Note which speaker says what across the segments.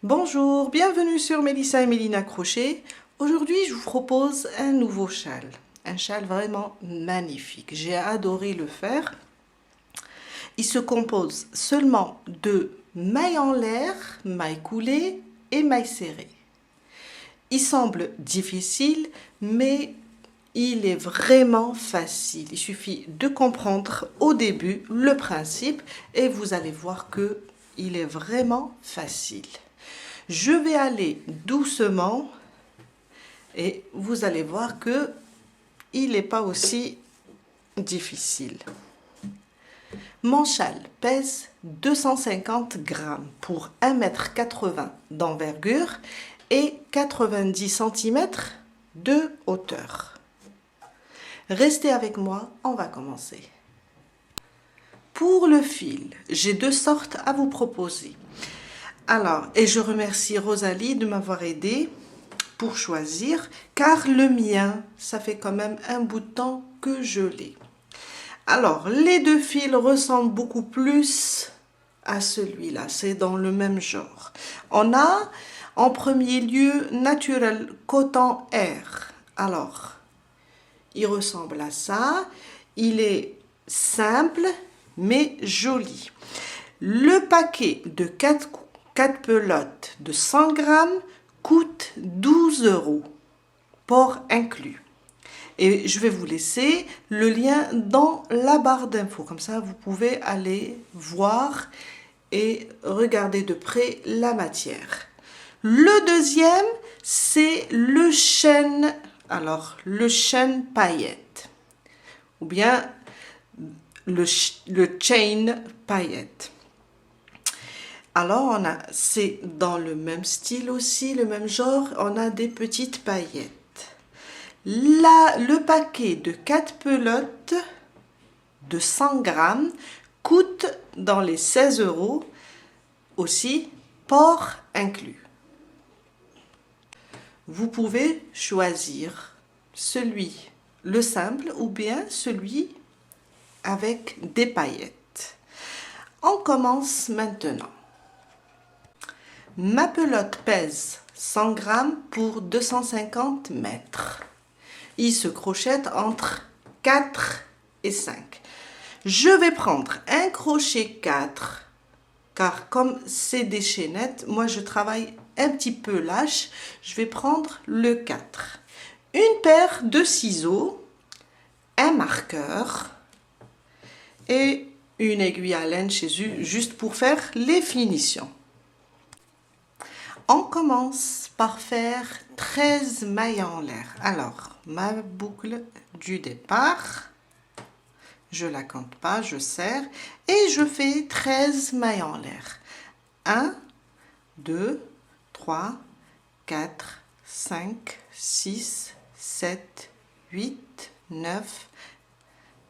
Speaker 1: Bonjour, bienvenue sur Mélissa et Mélina Crochet. Aujourd'hui, je vous propose un nouveau châle. Un châle vraiment magnifique. J'ai adoré le faire. Il se compose seulement de mailles en l'air, mailles coulées et mailles serrées. Il semble difficile, mais il est vraiment facile. Il suffit de comprendre au début le principe et vous allez voir que il est vraiment facile. Je vais aller doucement et vous allez voir que il n'est pas aussi difficile. Mon châle pèse 250 grammes pour 1,80 m d'envergure et 90 cm de hauteur. Restez avec moi, on va commencer. Pour le fil, j'ai deux sortes à vous proposer. Alors, et je remercie Rosalie de m'avoir aidé pour choisir, car le mien, ça fait quand même un bout de temps que je l'ai. Alors, les deux fils ressemblent beaucoup plus à celui-là, c'est dans le même genre. On a en premier lieu Natural Coton Air. Alors, il ressemble à ça, il est simple mais joli. Le paquet de 4 pelotes de 100 grammes coûte 12 €, port inclus. Et je vais vous laisser le lien dans la barre d'infos. Comme ça, vous pouvez aller voir et regarder de près la matière. Le deuxième, c'est le chêne. Alors, le chêne paillette. Ou bien le chain paillette. Alors, c'est dans le même style aussi, le même genre, on a des petites paillettes. Là, le paquet de 4 pelotes de 100 grammes coûte dans les 16 € aussi, port inclus. Vous pouvez choisir le simple ou bien celui avec des paillettes. On commence maintenant. Ma pelote pèse 100 grammes pour 250 mètres. Il se crochette entre 4 et 5. Je vais prendre un crochet 4, car comme c'est des chaînettes, moi je travaille un petit peu lâche, je vais prendre le 4. Une paire de ciseaux, un marqueur et une aiguille à laine chez eux, juste pour faire les finitions. On commence par faire 13 mailles en l'air. Alors, ma boucle du départ, je ne la compte pas, je serre et je fais 13 mailles en l'air. 1, 2, 3, 4, 5, 6, 7, 8, 9,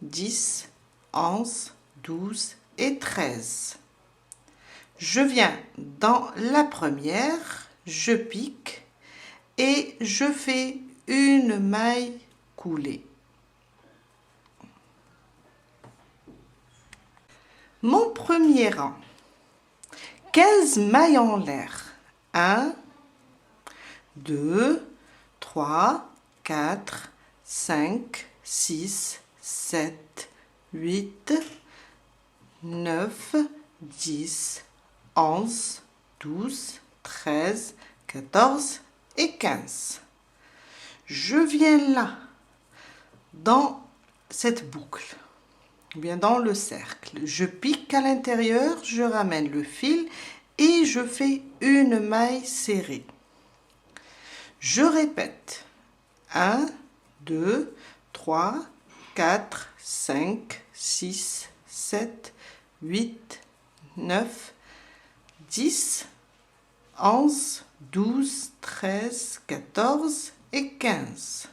Speaker 1: 10, 11, 12 et 13. Je viens dans la première, je pique et je fais une maille coulée. Mon premier rang, 15 mailles en l'air. 1, 2, 3, 4, 5, 6, 7, 8, 9, 10, 11, 12, 13, 14 et 15. Je viens là, dans cette boucle, ou bien dans le cercle. Je pique à l'intérieur, je ramène le fil et je fais une maille serrée. Je répète. 1, 2, 3, 4, 5, 6, 7, 8, 9, 10, 11, 12, 13, 14 et 15.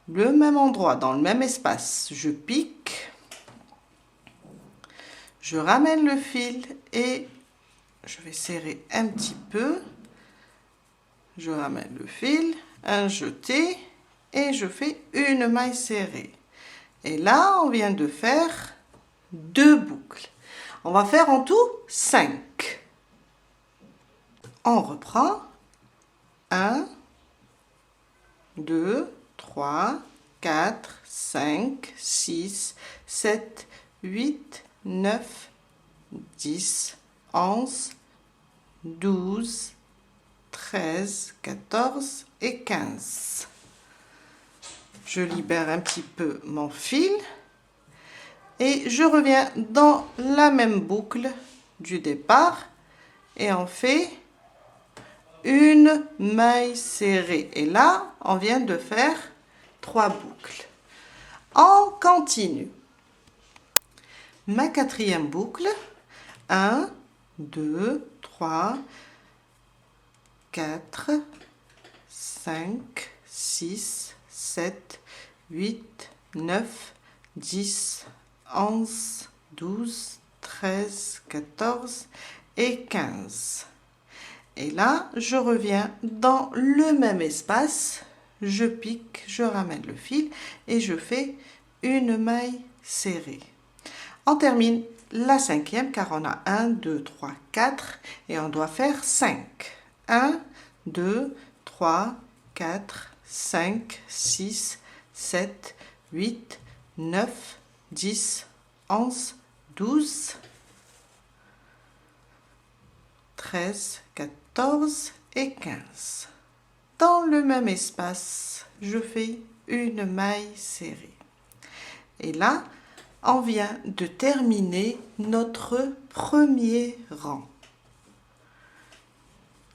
Speaker 1: Le même endroit, dans le même espace, je pique, je ramène le fil et je vais serrer un petit peu. Je ramène le fil, un jeté et je fais une maille serrée. Et là, on vient de faire 2 boucles. On va faire en tout 5. On reprend. 1, 2, 3, 4, 5, 6, 7, 8, 9, 10, 11, 12, 13, 14 et 15. Je libère un petit peu mon fil et je reviens dans la même boucle du départ et on fait une maille serrée. Et là, on vient de faire 3 boucles. On continue. Ma quatrième boucle, 1, 2, 3, 4, 5, 6, 7, 8, 9, 10, 11, 12, 13, 14 et 15. Et là, je reviens dans le même espace, je pique, je ramène le fil et je fais une maille serrée. On termine la cinquième car on a 1, 2, 3, 4 et on doit faire 5. 1, 2, 3, 4, 5, 6, 7, 8, 9, 10, 11, 12, 13, 14 et 15. Dans le même espace, je fais une maille serrée. Et là, on vient de terminer notre premier rang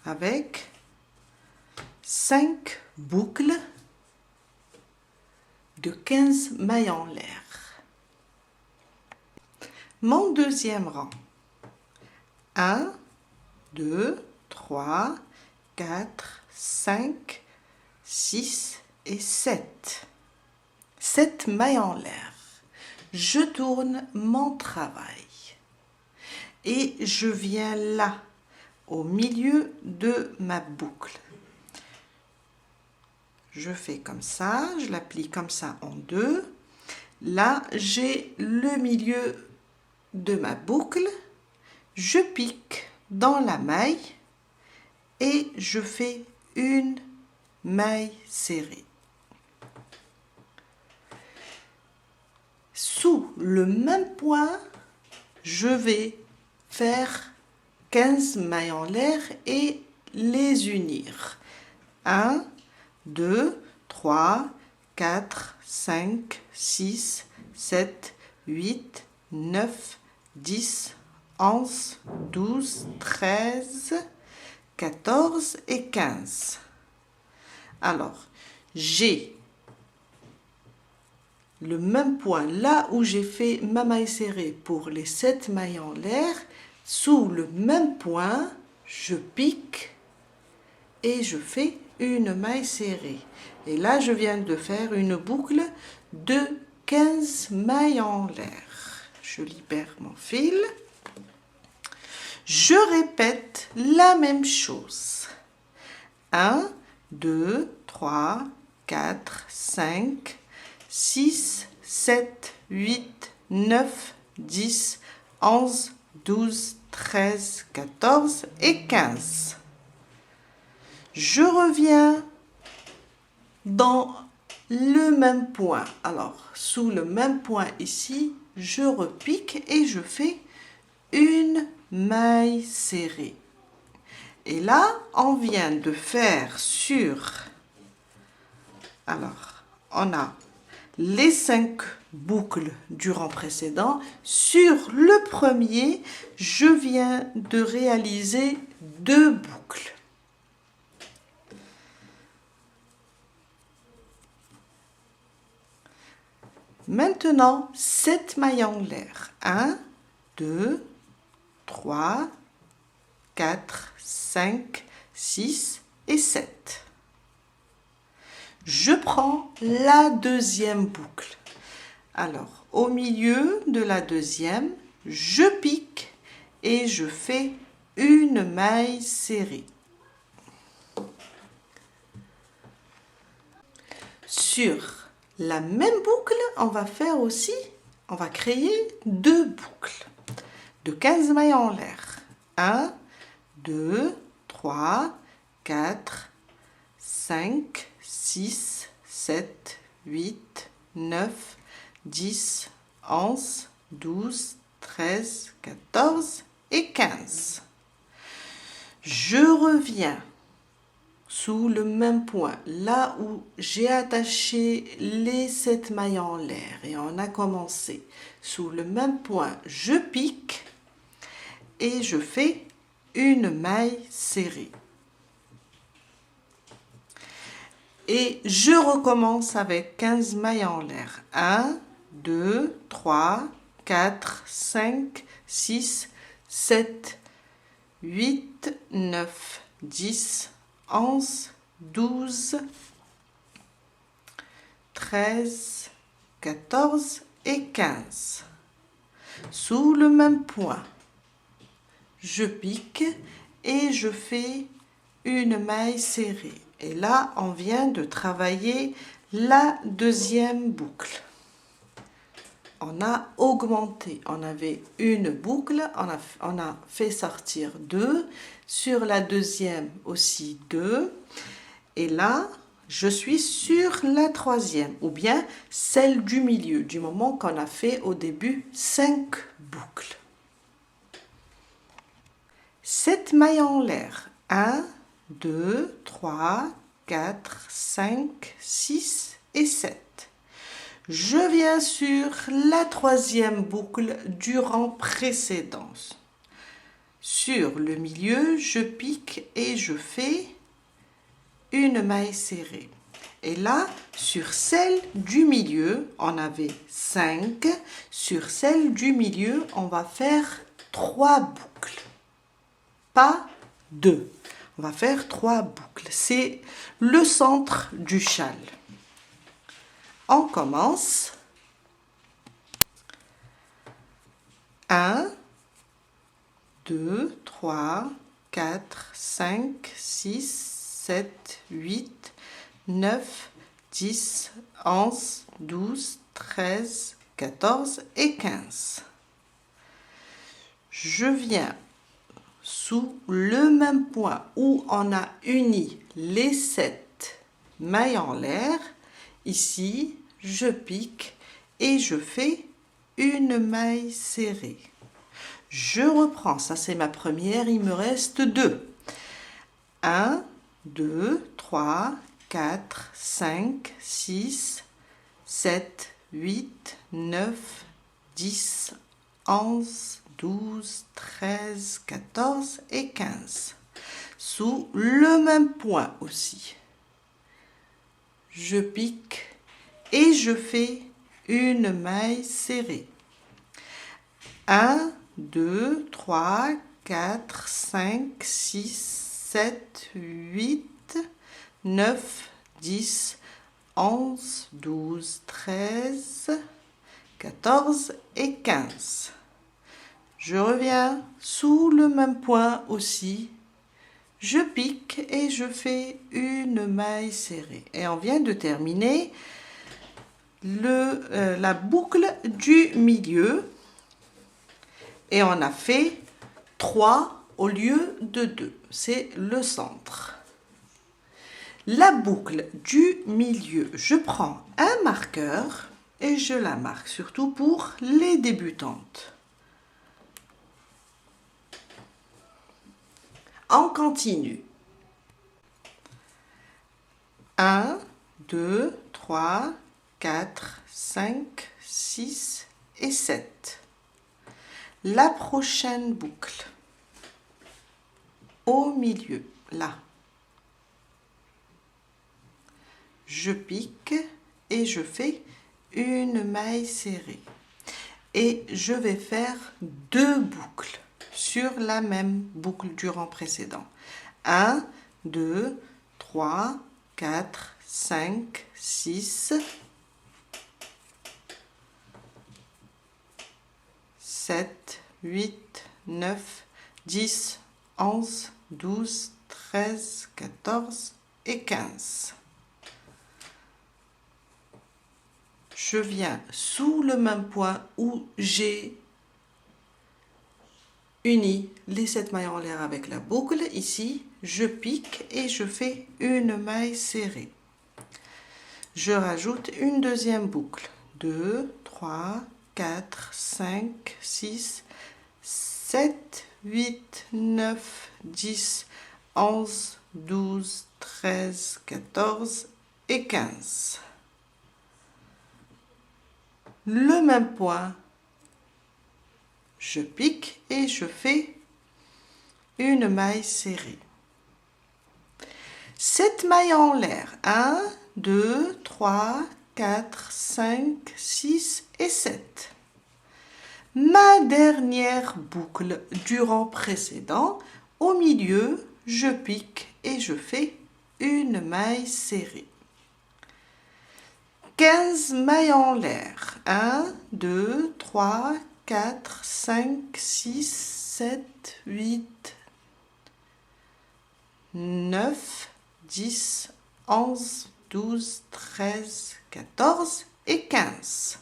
Speaker 1: avec 5 boucles de 15 mailles en l'air. Mon deuxième rang, 1, 2, 3, 4, 5, 6 et 7. 7 mailles en l'air. Je tourne mon travail et je viens là, au milieu de ma boucle. Je fais comme ça, je la plie comme ça en deux. Là, j'ai le milieu de ma boucle. Je pique dans la maille et je fais une maille serrée. Sous le même point, je vais faire 15 mailles en l'air et les unir. 1, 2, 3, 4, 5, 6, 7, 8, 9, 10, 11, 12, 13, 14 et 15. Alors, j'ai le même point là où j'ai fait ma maille serrée pour les 7 mailles en l'air. Sous le même point, je pique et je fais une maille serrée. Et là, je viens de faire une boucle de 15 mailles en l'air. Je libère mon fil. Je répète la même chose. 1, 2, 3, 4, 5, 6, 7, 8, 9, 10, 11, 12, 13, 14 et 15. Je reviens dans le même point. Alors, sous le même point ici, je repique et je fais une maille serrée. Et là, on vient de faire sur... Alors, on a les 5 boucles du rang précédent. Sur le premier, je viens de réaliser 2 boucles. Maintenant, 7 mailles en l'air. 1, 2, 3, 4, 5, 6 et 7. Je prends la deuxième boucle. Alors, au milieu de la deuxième, je pique et je fais une maille serrée. Sur la même boucle, on va créer 2 boucles de 15 mailles en l'air. 1, 2, 3, 4, 5, 6, 7, 8, 9, 10, 11, 12, 13, 14 et 15. Je reviens sous le même point, là où j'ai attaché les 7 mailles en l'air et on a commencé. Sous le même point, je pique et je fais une maille serrée. Et je recommence avec 15 mailles en l'air. 1, 2, 3, 4, 5, 6, 7, 8, 9, 10, 11, 12, 13, 14 et 15. Sous le même point, je pique et je fais une maille serrée. Et là, on vient de travailler la deuxième boucle. On a augmenté, on avait une boucle, on a fait sortir 2, sur la deuxième aussi 2, et là, je suis sur la troisième, ou bien celle du milieu, du moment qu'on a fait au début 5 boucles. 7 mailles en l'air, 1, 2, 3, 4, 5, 6 et 7. Je viens sur la troisième boucle du rang précédent. Sur le milieu, je pique et je fais une maille serrée. Et là, sur celle du milieu, on avait 5. Sur celle du milieu, on va faire 3 boucles. Pas 2. On va faire 3 boucles. C'est le centre du châle. On commence. 1, 2, 3, 4, 5, 6, 7, 8, 9, 10, 11, 12, 13, 14 et 15. Je viens sous le même point où on a uni les 7 mailles en l'air. Ici, je pique et je fais une maille serrée. Je reprends, ça c'est ma première, il me reste 2. 1, 2, 3, 4, 5, 6, 7, 8, 9, 10, 11, 12, 13, 14 et 15. Sous le même point aussi. Je pique et je fais une maille serrée. 1, 2, 3, 4, 5, 6, 7, 8, 9, 10, 11, 12, 13, 14 et 15. Je reviens sous le même point aussi. Je pique et je fais une maille serrée. Et on vient de terminer la boucle du milieu. Et on a fait 3 au lieu de 2. C'est le centre. La boucle du milieu, je prends un marqueur et je la marque, surtout pour les débutantes. On continue. 1, 2, 3, 4, 5, 6 et 7. La prochaine boucle, au milieu, là. Je pique et je fais une maille serrée. Et je vais faire 2 boucles sur la même boucle du rang précédent. 1, 2, 3, 4, 5, 6, 7, 8, 9, 10, 11, 12, 13, 14 et 15. Je viens sous le même point où j'ai uni les 7 mailles en l'air avec la boucle. Ici, je pique et je fais une maille serrée. Je rajoute une deuxième boucle. 2, 3, 4, 5, 6, 7, 8, 9, 10, 11, 12, 13, 14 et 15. Le même point, je pique et je fais une maille serrée. 7 mailles en l'air. 1, 2, 3, 4, 5, 6 et 7. Ma dernière boucle du rang précédent, au milieu, je pique et je fais une maille serrée. 15 mailles en l'air. 1, 2, 3, 4, 5, 6, 7, 8, 9, 10, 11, 12, 13, 14 et 15.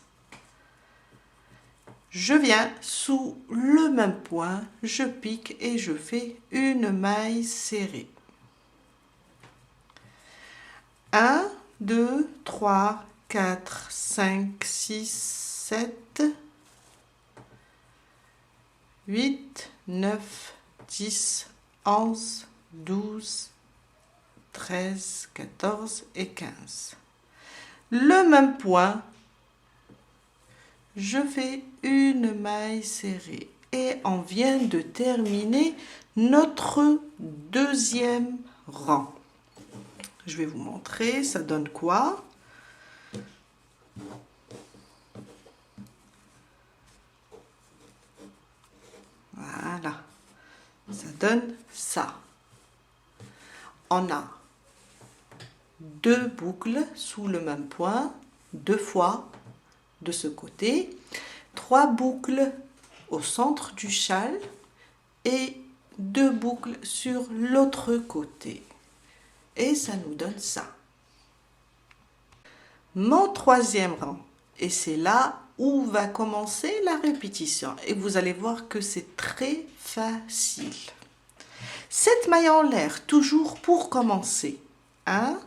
Speaker 1: Je viens sous le même point, je pique et je fais une maille serrée. 1, 2, 3, 4, 5, 6, 7, 8, 9, 10, 11, 12, 13, 14 et 15. Le même point, je fais une maille serrée et on vient de terminer notre deuxième rang. Je vais vous montrer, ça donne quoi? Voilà, ça donne ça. On a 2 boucles sous le même point, 2 fois de ce côté, 3 boucles au centre du châle et 2 boucles sur l'autre côté. Et ça nous donne ça. Mon troisième rang. Et c'est là où va commencer la répétition. Et vous allez voir que c'est très facile. 7 mailles en l'air, toujours pour commencer. 1,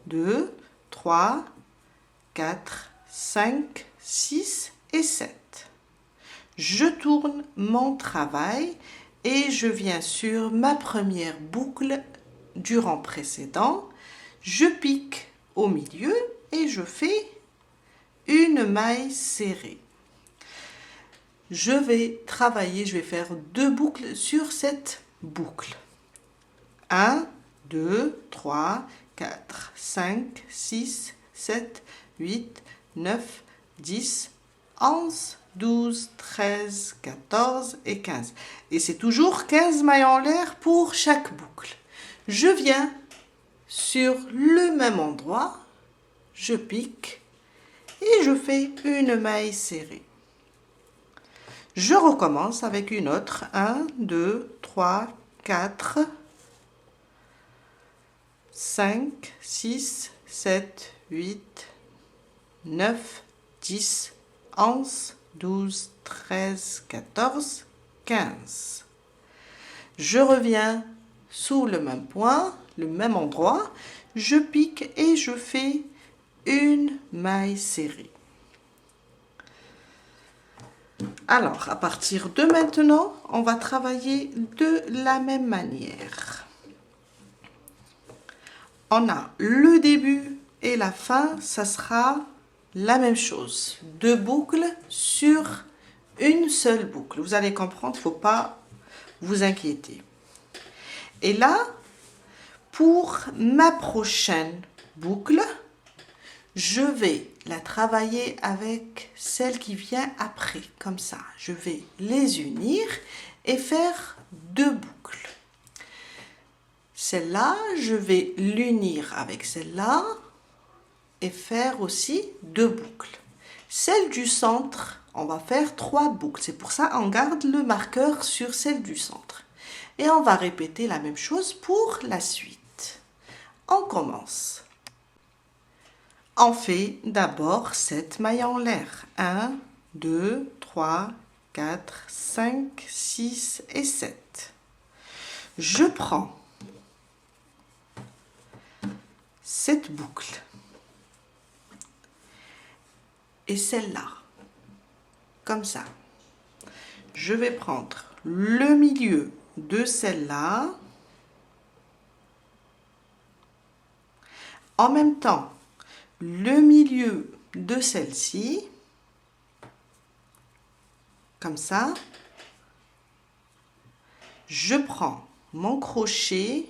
Speaker 1: 2, 3, 4, 5, 6 et 7. Je tourne mon travail et je viens sur ma première boucle du rang précédent. Je pique au milieu et je fais une maille serrée. Je vais travailler, je vais faire 2 boucles sur cette boucle. 1, 2, 3, 4, 5, 6, 7, 8, 9, 10, 11, 12, 13, 14 et 15. Et c'est toujours 15 mailles en l'air pour chaque boucle. Je viens sur le même endroit, je pique et je fais une maille serrée. Je recommence avec une autre. 1, 2, 3, 4, 5, 6, 7, 8, 9, 10, 11, 12, 13, 14, 15. Je reviens sous le même point, le même endroit, je pique et je fais une maille serrée. Alors, à partir de maintenant, on va travailler de la même manière. On a le début et la fin, ça sera la même chose. 2 boucles sur une seule boucle. Vous allez comprendre, il ne faut pas vous inquiéter. Et là, pour ma prochaine boucle, je vais la travailler avec celle qui vient après, comme ça. Je vais les unir et faire 2 boucles. Celle-là, je vais l'unir avec celle-là et faire aussi 2 boucles. Celle du centre, on va faire 3 boucles. C'est pour ça qu'on garde le marqueur sur celle du centre. Et on va répéter la même chose pour la suite. On commence. On fait d'abord 7 mailles en l'air. 1, 2, 3, 4, 5, 6 et 7. Je prends cette boucle et celle-là, comme ça. Je vais prendre le milieu de celle-là, en même temps le milieu de celle-ci, comme ça. Je prends mon crochet,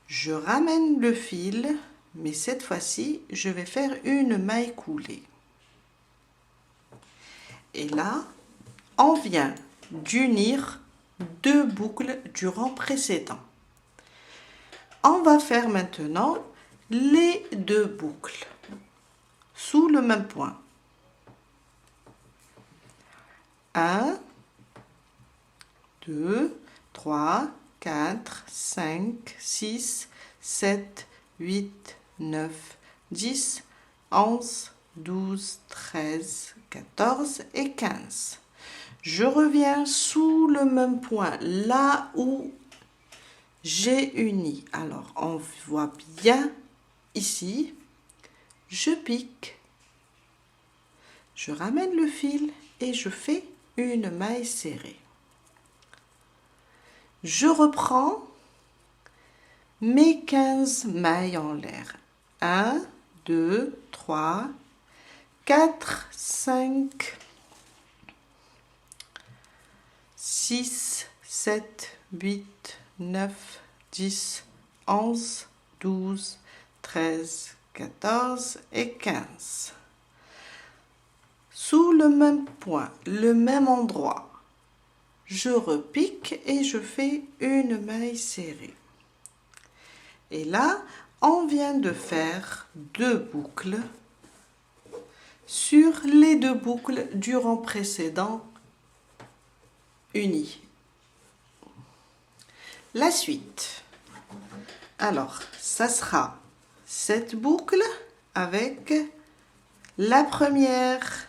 Speaker 1: je ramène le fil, mais cette fois-ci, je vais faire une maille coulée. Et là, on vient d'unir deux boucles du rang précédent. On va faire maintenant les deux boucles sous le même point. 1, 2, 3, 4, 5, 6, 7, 8, 9, 10, 11, 12, 13, 14 et 15. Je reviens sous le même point, là où j'ai uni. Alors, on voit bien ici, je pique, je ramène le fil et je fais une maille serrée. Je reprends mes 15 mailles en l'air. 1, 2, 3, 4, 5, 6, 7, 8, 9, 10, 11, 12, 13, 14 et 15. Sous le même point, le même endroit, je repique et je fais une maille serrée. Et là, on vient de faire deux boucles sur les deux boucles du rang précédent unies. La suite. Alors, ça sera cette boucle avec la première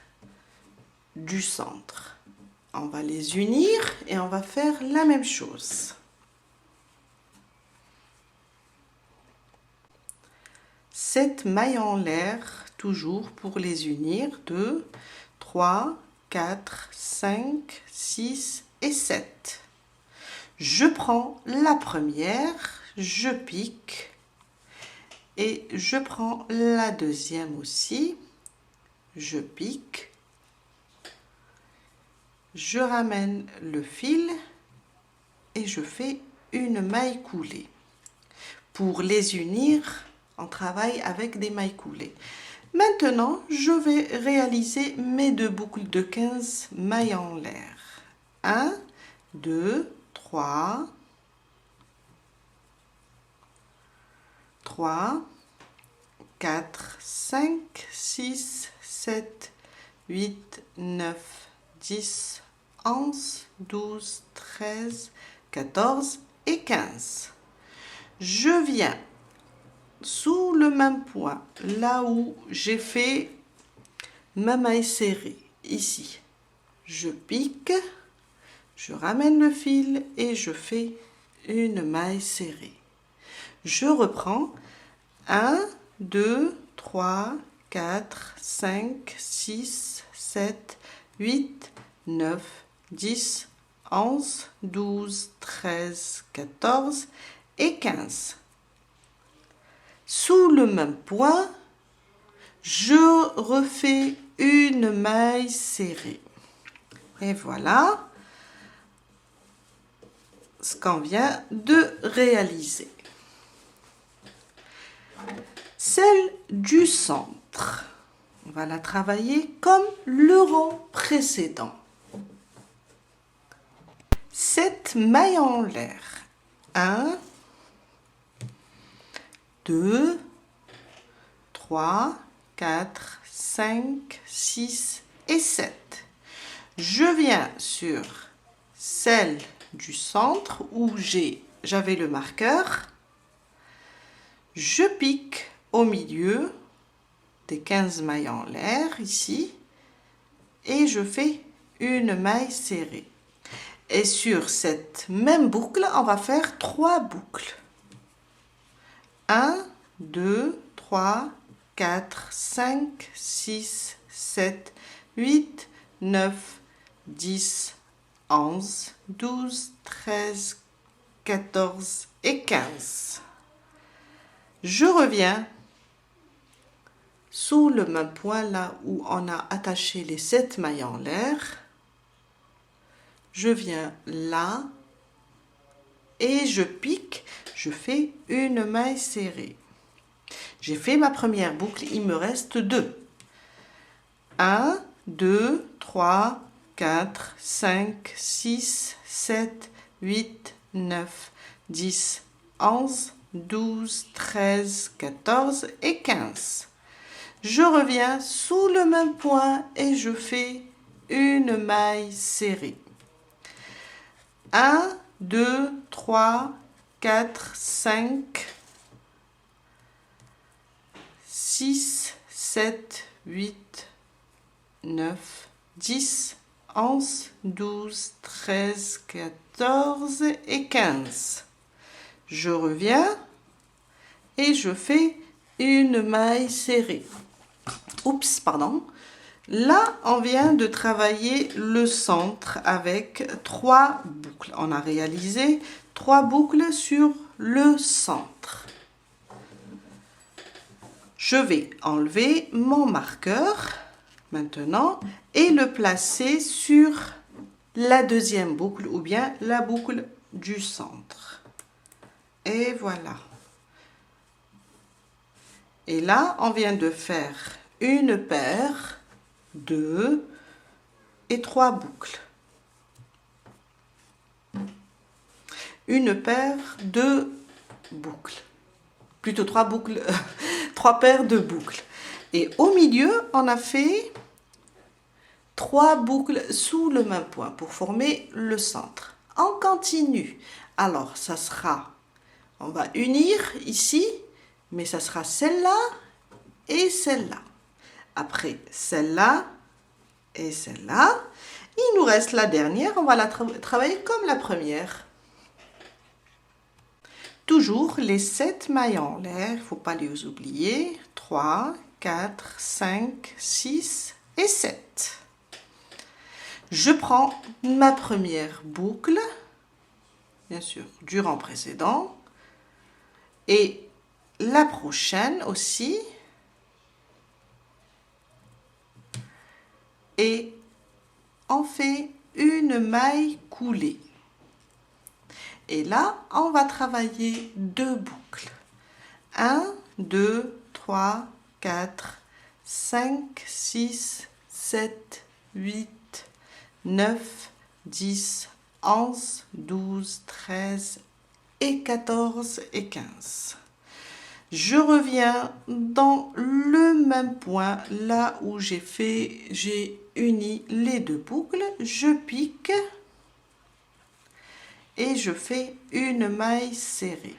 Speaker 1: du centre. On va les unir et on va faire la même chose. Cette maille en l'air, toujours pour les unir, 2, 3, 4, 5, 6 et 7. Je prends la première, je pique et je prends la deuxième aussi, je pique, je ramène le fil et je fais une maille coulée. Pour les unir, on travaille avec des mailles coulées. Maintenant, je vais réaliser mes deux boucles de 15 mailles en l'air. 1, 2, 3, 4, 5, 6, 7, 8, 9, 10, 11, 12, 13, 14 et 15. Je viens sous le même point, là où j'ai fait ma maille serrée, ici. Je pique, je ramène le fil et je fais une maille serrée. Je reprends 1, 2, 3, 4, 5, 6, 7, 8, 9, 10, 11, 12, 13, 14 et 15. Sous le même point, je refais une maille serrée. Et voilà ce qu'on vient de réaliser. Celle du centre, on va la travailler comme le rang précédent. 7 mailles en l'air. 1, 2, 3, 4, 5, 6 et 7. Je viens sur celle du centre où j'avais le marqueur. Je pique au milieu des 15 mailles en l'air ici et je fais une maille serrée. Et sur cette même boucle, on va faire 3 boucles. 1, 2, 3, 4, 5, 6, 7, 8, 9, 10, 11, 12, 13, 14 et 15. Je reviens sous le même point là où on a attaché les 7 mailles en l'air. Je viens là et je pique, je fais une maille serrée. J'ai fait ma première boucle, il me reste 2. 1, 2, 3, 4, 5, 6, 7, 8, 9, 10, 11, 12, 13, 14 et 15. Je reviens sous le même point et je fais une maille serrée. 1, 2, 3, 4, 5, 6, 7, 8, 9, 10, 11, 12, 13, 14 et 15. Je reviens et je fais une maille serrée. Oups, pardon. Là, on vient de travailler le centre avec 3 boucles. On a réalisé 3 boucles sur le centre. Je vais enlever mon marqueur maintenant et le placer sur la deuxième boucle ou bien la boucle du centre. Et voilà. Et là, on vient de faire une paire, 2 et 3 boucles. Une paire de boucles. Plutôt 3 boucles, 3 paires de boucles. Et au milieu, on a fait 3 boucles sous le même point pour former le centre. On continue. Alors, ça sera, on va unir ici, mais ça sera celle-là et celle-là. Après, celle-là et celle-là. Il nous reste la dernière, on va la travailler comme la première. Toujours les 7 mailles en l'air, il ne faut pas les oublier. 3, 4, 5, 6 et 7. Je prends ma première boucle, bien sûr, du rang précédent, et la prochaine aussi, et on fait une maille coulée. Et là, on va travailler 2 boucles. 1, 2, 3, 4, 5, 6, 7, 8, 9, 10, 11, 12, 13 et 14 et 15. Je reviens dans le même point, là où j'ai uni les 2 boucles. Je pique et je fais une maille serrée.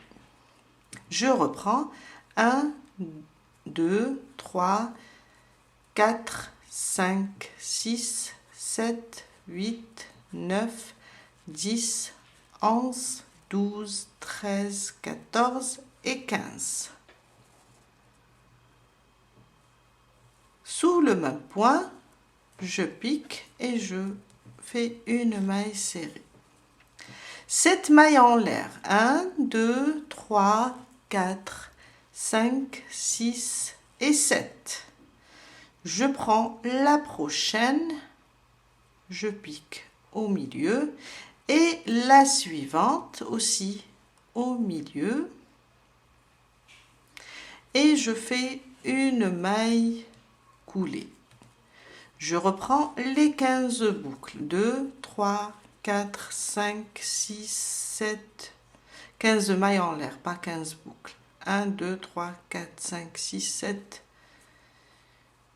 Speaker 1: Je reprends 1, 2, 3, 4, 5, 6, 7, 8, 9, 10, 11, 12, 13, 14 et 15. Sous le même point, je pique et je fais une maille serrée. 7 mailles en l'air. 1, 2, 3, 4, 5, 6 et 7. Je prends la prochaine, je pique au milieu et la suivante aussi au milieu et je fais une maille coulée. Je reprends les 15 boucles. 2, 3, 4, 5, 6, 7, 15 mailles en l'air, pas 15 boucles. 1, 2, 3, 4, 5, 6, 7,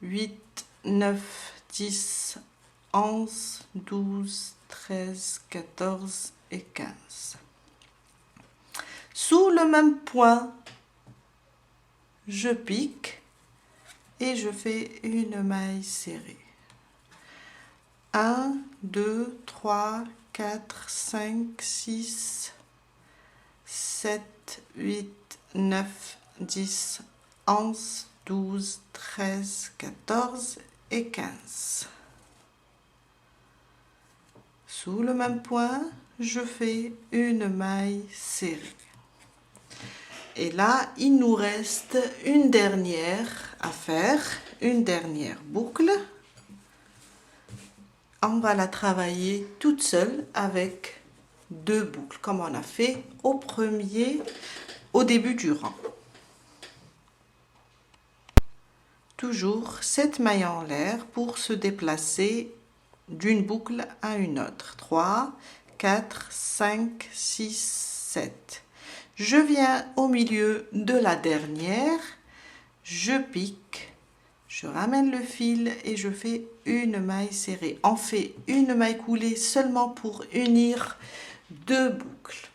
Speaker 1: 8, 9, 10, 11, 12, 13, 14 et 15. Sous le même point, je pique et je fais une maille serrée. 1, 2, 3, 4, 5, 6, 7, 8, 9, 10, 11, 12, 13, 14 et 15. Sous le même point, je fais une maille serrée. Et là, il nous reste une dernière à faire, une dernière boucle. On va la travailler toute seule avec 2 boucles, comme on a fait au début du rang. Toujours 7 mailles en l'air pour se déplacer d'une boucle à une autre. 3, 4, 5, 6, 7. Je viens au milieu de la dernière, je pique, je ramène le fil et je fais une maille serrée. On fait une maille coulée seulement pour unir 2 boucles.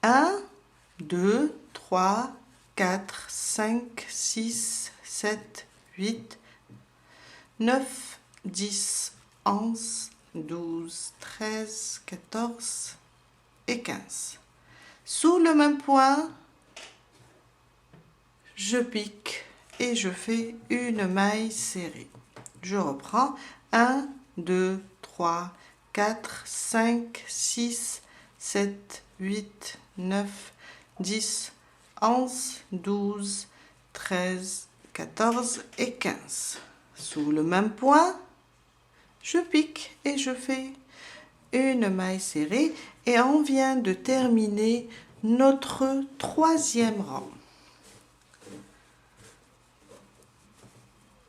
Speaker 1: 1, 2, 3, 4, 5, 6, 7, 8, 9, 10, 11, 12, 13, 14 et 15. Sous le même point, je pique et je fais une maille serrée. Je reprends 1, 2, 3, 4, 5, 6, 7, 8, 9, 10, 11, 12, 13, 14 et 15. Sous le même point, je pique et je fais une maille serrée et on vient de terminer notre 3e rang.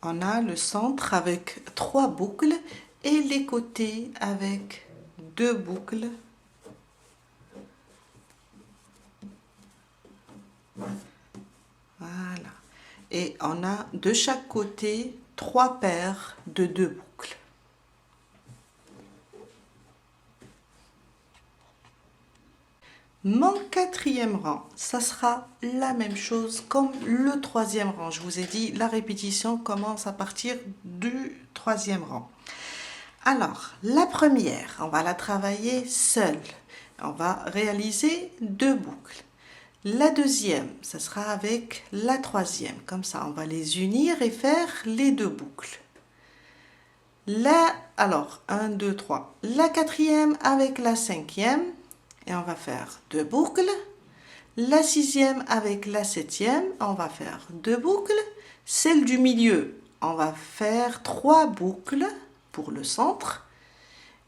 Speaker 1: On a le centre avec 3 boucles et les côtés avec 2 boucles. Voilà. Et on a de chaque côté 3 paires de 2 boucles. Mon 4e rang, ça sera la même chose comme le 3e rang. Je vous ai dit, la répétition commence à partir du 3e rang. Alors, la première, on va la travailler seule. On va réaliser 2 boucles. La deuxième, ça sera avec la 3e. Comme ça, on va les unir et faire les 2 boucles. Alors, 1, 2, 3. La 4e avec la 5e. Et on va faire 2 boucles. La 6e avec la 7e, on va faire 2 boucles. Celle du milieu, on va faire 3 boucles pour le centre.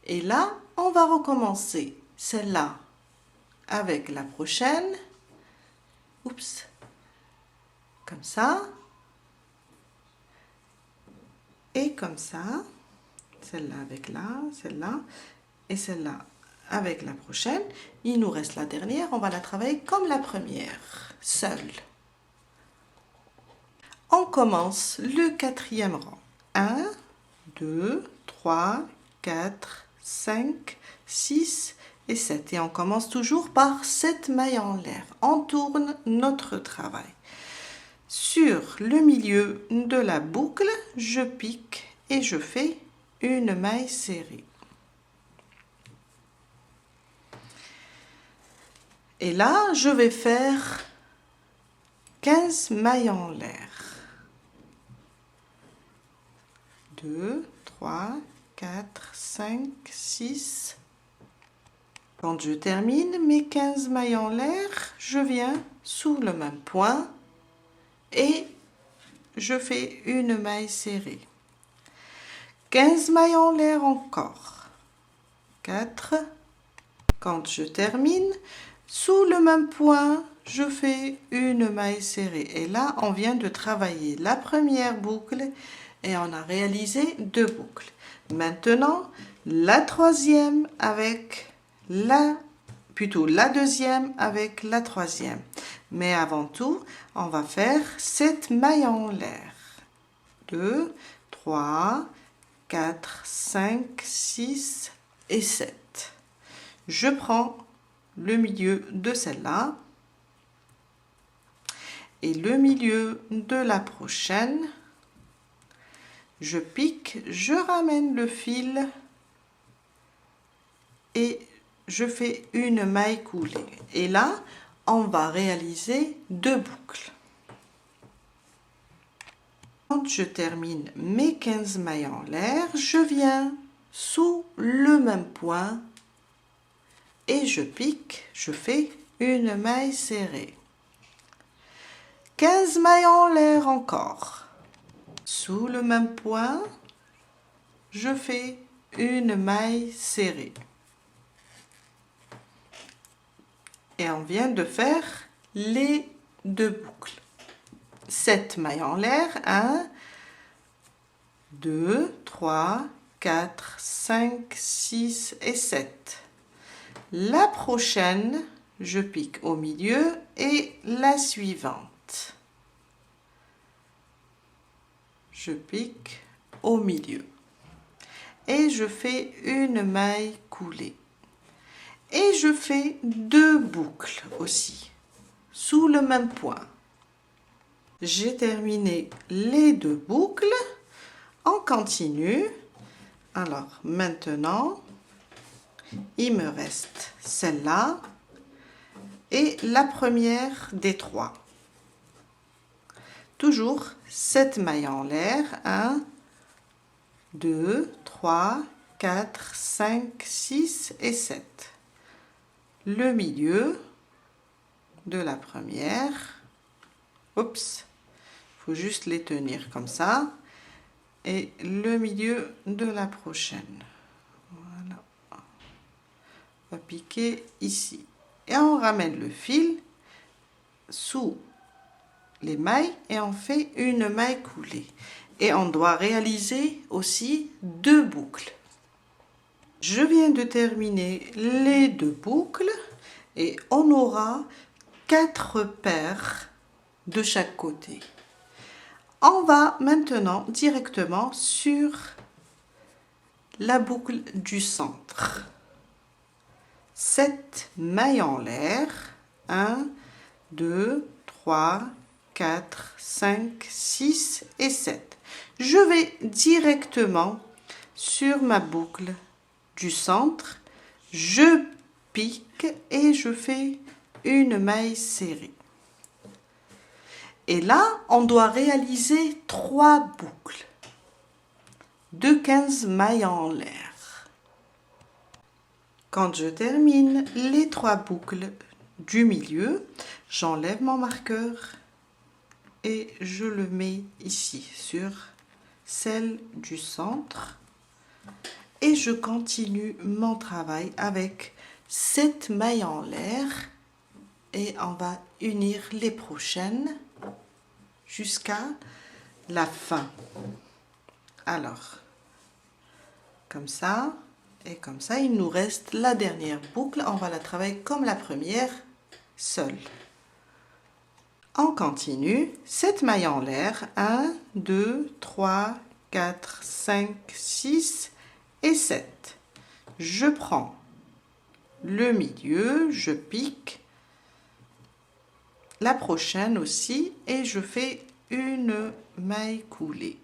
Speaker 1: Et là, on va recommencer celle-là avec la prochaine. Oups. Comme ça. Et comme ça. Celle-là avec là, celle-là. Et celle-là avec la prochaine. Il nous reste la dernière, on va la travailler comme la première, seule. On commence le 4e rang. 1, 2, 3, 4, 5, 6 et 7. Et on commence toujours par 7 mailles en l'air. On tourne notre travail. Sur le milieu de la boucle, je pique et je fais une maille serrée. Et là, je vais faire 15 mailles en l'air. 2, 3, 4, 5, 6. Quand je termine mes 15 mailles en l'air, je viens sous le même point et je fais une maille serrée. 15 mailles en l'air encore. 4. Quand je termine, sous le même point, je fais une maille serrée. Et là, on vient de travailler la première boucle et on a réalisé 2 boucles. Maintenant, la 3e avec la deuxième avec la 3e. Mais avant tout, on va faire 7 mailles en l'air. 2, 3, 4, 5, 6 et 7. Je prends le milieu de celle-là et le milieu de la prochaine. Je pique, je ramène le fil et je fais une maille coulée. Et là, on va réaliser 2 boucles. Quand je termine mes 15 mailles en l'air, je viens sous le même point et je pique, je fais une maille serrée. 15 mailles en l'air encore. Sous le même point, je fais une maille serrée. Et on vient de faire les 2 boucles. 7 mailles en l'air, 1, 2, 3, 4, 5, 6 et 7. La prochaine, je pique au milieu et la suivante. Je pique au milieu. Et je fais une maille coulée. Et je fais 2 boucles aussi, sous le même point. J'ai terminé les 2 boucles. On continue. Alors maintenant, il me reste celle-là et la première des 3. Toujours 7 mailles en l'air. 1, 2, 3, 4, 5, 6 et 7. Le milieu de la première. Oups, il faut juste les tenir comme ça. Et le milieu de la prochaine. Voilà. On va piquer ici. Et on ramène le fil sous les mailles et on fait une maille coulée. Et on doit réaliser aussi 2 boucles. Je viens de terminer les 2 boucles et on aura 4 paires de chaque côté. On va maintenant directement sur la boucle du centre. 7 mailles en l'air. 1, 2, 3, 4, 5, 6 et 7. Je vais directement sur ma boucle du centre. Je pique et je fais une maille serrée. Et là, on doit réaliser 3 boucles de 15 mailles en l'air. Quand je termine les 3 boucles du milieu, j'enlève mon marqueur et je le mets ici sur celle du centre. Et je continue mon travail avec 7 mailles en l'air et on va unir les prochaines jusqu'à la fin. Alors, comme ça et comme ça, il nous reste la dernière boucle. On va la travailler comme la première, seule. On continue. 7 mailles en l'air. 1, 2, 3, 4, 5, 6 et 7. Je prends le milieu, je pique la prochaine aussi et je fais une maille coulée.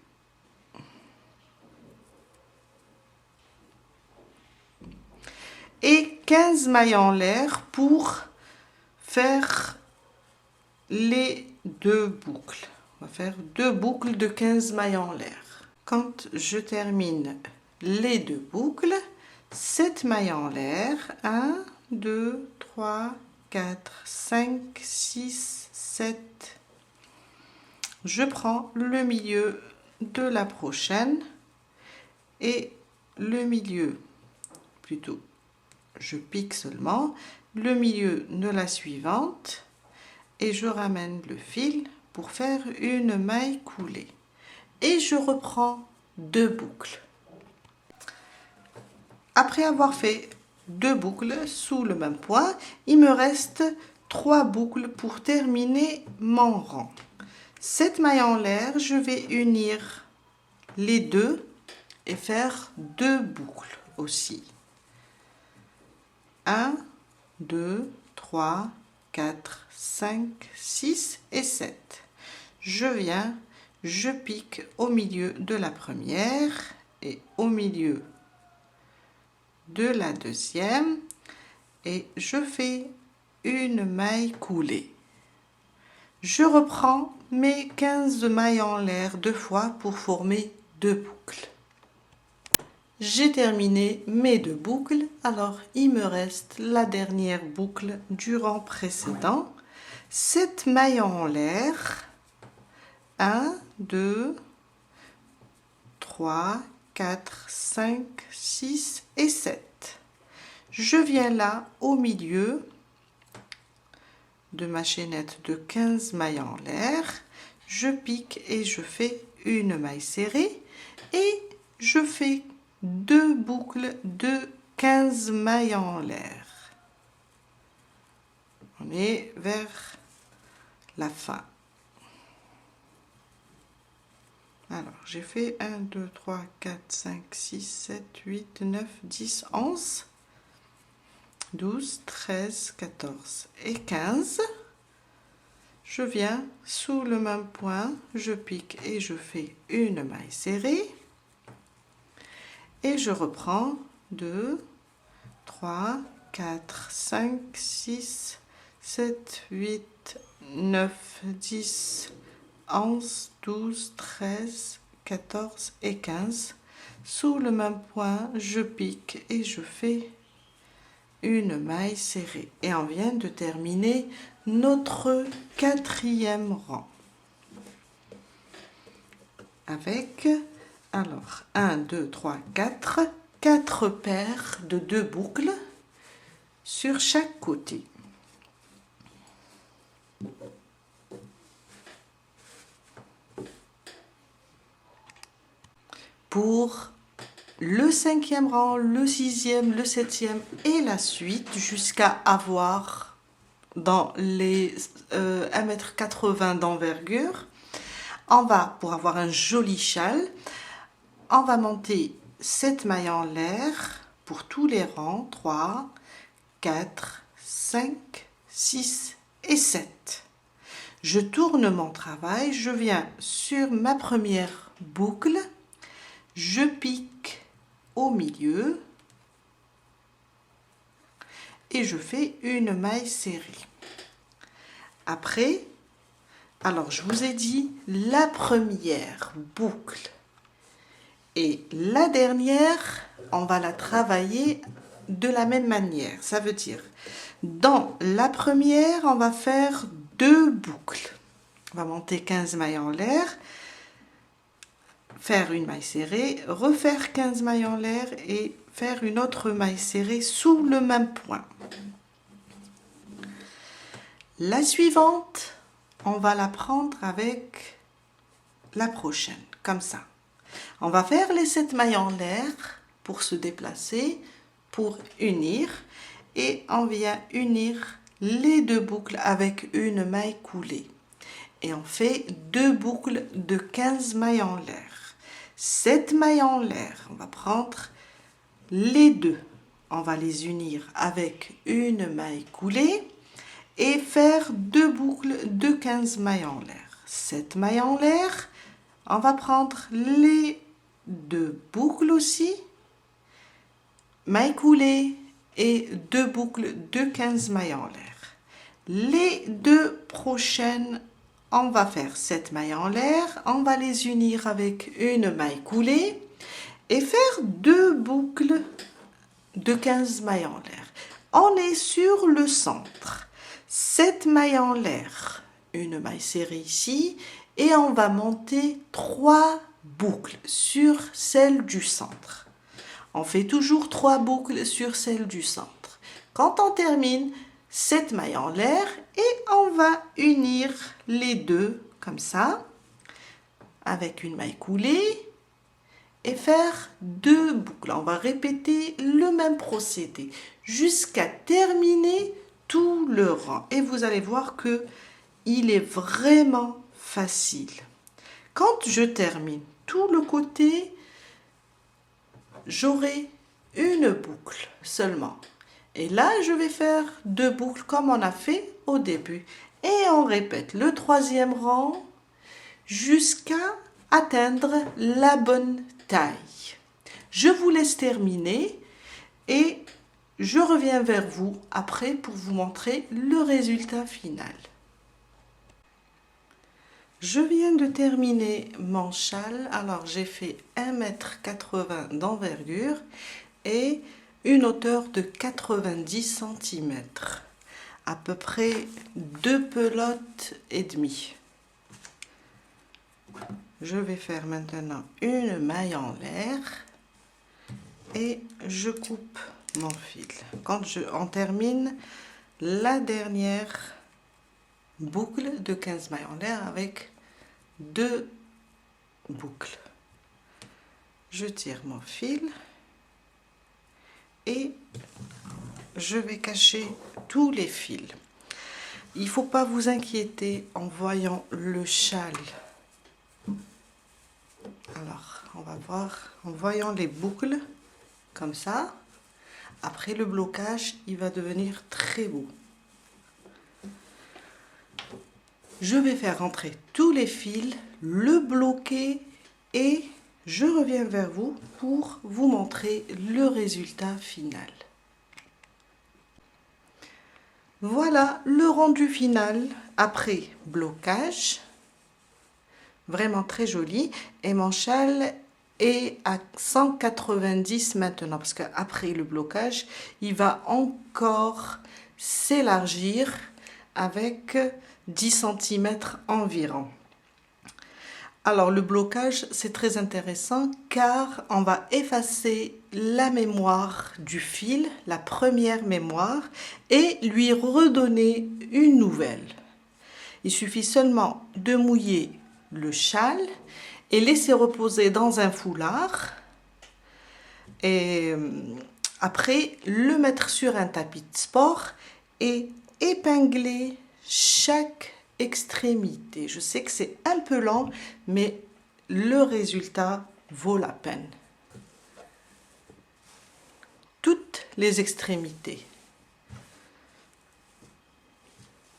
Speaker 1: Et 15 mailles en l'air pour faire les 2 boucles. On va faire 2 boucles de 15 mailles en l'air. Quand je termine les 2 boucles, 7 mailles en l'air. 1, 2, 3, 4, 5, 6, 7. Je prends le milieu de la prochaine et le milieu, plutôt, je pique seulement, le milieu de la suivante et je ramène le fil pour faire une maille coulée. Et je reprends 2 boucles. Après avoir fait 2 boucles sous le même point, il me reste 3 boucles pour terminer mon rang. 7 mailles en l'air, je vais unir les 2 et faire 2 boucles aussi. 1, 2, 3, 4, 5, 6 et 7. Je viens, je pique au milieu de la première et au milieu de la deuxième et je fais une maille coulée. Je reprends mes 15 mailles en l'air 2 fois pour former 2 boucles. J'ai terminé mes 2 boucles, alors il me reste la dernière boucle du rang précédent. 7 mailles en l'air, 1, 2, 3, 4, 5, 6 et 7. Je viens là au milieu de ma chaînette de 15 mailles en l'air, je pique et je fais une maille serrée et je fais 2 boucles de 15 mailles en l'air. On est vers la fin. Alors, j'ai fait 1, 2, 3, 4, 5, 6, 7, 8, 9, 10, 11, 12, 13, 14 et 15. Je viens sous le même point, je pique et je fais une maille serrée. Et je reprends 2, 3, 4, 5, 6, 7, 8, 9, 10, 11, 12, 13, 14 et 15. Sous le même point, je pique et je fais une maille serrée. Et on vient de terminer notre 4e rang. Avec, alors, 1, 2, 3, 4, 4 paires de 2 boucles sur chaque côté. Pour le 5e rang, le 6e, le 7e et la suite jusqu'à avoir dans les 1,80 m d'envergure, on va, pour avoir un joli châle, on va monter 7 mailles en l'air pour tous les rangs, 3, 4, 5, 6 et 7. Je tourne mon travail, je viens sur ma première boucle, je pique au milieu et je fais une maille serrée. Après, alors je vous ai dit la première boucle et la dernière, on va la travailler de la même manière. Ça veut dire, dans la première, on va faire 2 boucles. On va monter 15 mailles en l'air, faire une maille serrée, refaire 15 mailles en l'air et faire une autre maille serrée sous le même point. La suivante, on va la prendre avec la prochaine, comme ça. On va faire les 7 mailles en l'air pour se déplacer, pour unir, et on vient unir les 2 boucles avec une maille coulée. Et on fait 2 boucles de 15 mailles en l'air. 7 mailles en l'air, on va prendre les 2, on va les unir avec une maille coulée et faire 2 boucles de 15 mailles en l'air. 7 mailles en l'air, on va prendre les 2 boucles aussi, maille coulée et 2 boucles de 15 mailles en l'air. Les 2 prochaines, on va faire 7 mailles en l'air, on va les unir avec une maille coulée et faire 2 boucles de 15 mailles en l'air. On est sur le centre. 7 mailles en l'air, une maille serrée ici et on va monter 3 boucles sur celle du centre. On fait toujours 3 boucles sur celle du centre. Quand on termine, 7 mailles en l'air et on va unir les 2 comme ça avec une maille coulée et faire 2 boucles. On va répéter le même procédé jusqu'à terminer tout le rang et vous allez voir que il est vraiment facile. Quand je termine tout le côté, j'aurai une boucle seulement. Et là, je vais faire 2 boucles comme on a fait au début. Et on répète le 3e rang jusqu'à atteindre la bonne taille. Je vous laisse terminer et je reviens vers vous après pour vous montrer le résultat final. Je viens de terminer mon châle. Alors j'ai fait 1,80 m d'envergure et une hauteur de 90 cm. À peu près 2 pelotes et demie. Je vais faire maintenant une maille en l'air et je coupe mon fil. Quand on termine la dernière boucle de 15 mailles en l'air avec 2 boucles, je tire mon fil et je vais cacher tous les fils. Il ne faut pas vous inquiéter en voyant le châle. Alors, on va voir en voyant les boucles comme ça. Après le blocage, il va devenir très beau. Je vais faire rentrer tous les fils, le bloquer et je reviens vers vous pour vous montrer le résultat final. Voilà le rendu final après blocage. Vraiment très joli. Et mon châle est à 190 maintenant parce qu'après le blocage, il va encore s'élargir avec 10 cm environ. Alors le blocage, c'est très intéressant car on va effacer la mémoire du fil, la première mémoire, et lui redonner une nouvelle. Il suffit seulement de mouiller le châle et laisser reposer dans un foulard et après le mettre sur un tapis de sport et épingler chaque extrémité. Je sais que c'est un peu lent, mais le résultat vaut la peine. Toutes les extrémités,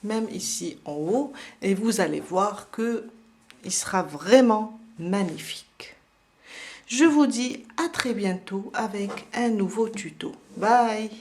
Speaker 1: même ici en haut, et vous allez voir que il sera vraiment magnifique. Je vous dis à très bientôt avec un nouveau tuto. Bye!